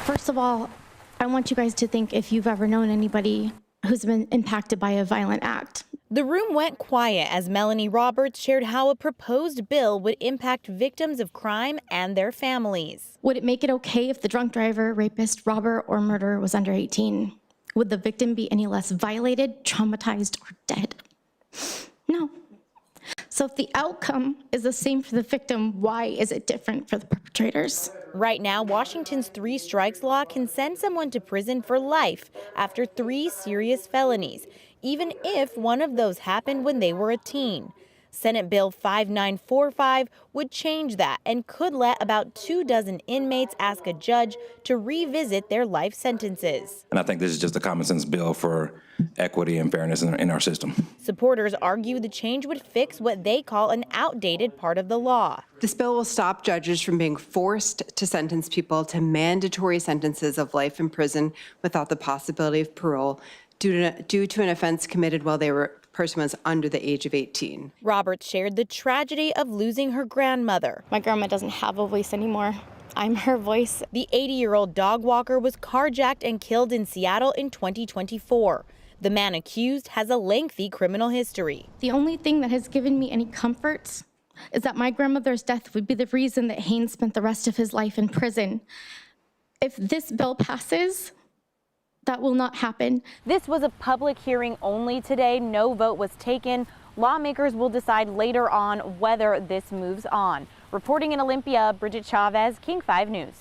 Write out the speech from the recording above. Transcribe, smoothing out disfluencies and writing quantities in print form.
First of all, I want you guys to think if you've ever known anybody who's been impacted by a violent act. The room went quiet as Melanie Roberts shared how a proposed bill would impact victims of crime and their families. Would it make it okay if the drunk driver, rapist, robber, or murderer was under 18? Would the victim be any less violated, traumatized, or dead? No. So if the outcome is the same for the victim, why is it different for the perpetrators? Right now, Washington's 3 strikes law can send someone to prison for life after 3 serious felonies, even if one of those happened when they were a teen. Senate Bill 5945 would change that and could let about 24 inmates ask a judge to revisit their life sentences. And I think this is just a common sense bill for equity and fairness in our system. Supporters argue the change would fix what they call an outdated part of the law. This bill will stop judges from being forced to sentence people to mandatory sentences of life in prison without the possibility of parole due to an offense committed while the person was under the age of 18. Roberts shared the tragedy of losing her grandmother. My grandma doesn't have a voice anymore. I'm her voice. The 80-year-old dog walker was carjacked and killed in Seattle in 2024. The man accused has a lengthy criminal history. The only thing that has given me any comfort is that my grandmother's death would be the reason that Haynes spent the rest of his life in prison. If this bill passes, that will not happen. This was a public hearing only today. No vote was taken. Lawmakers will decide later on whether this moves on. Reporting in Olympia, Bridget Chavez, King 5 News.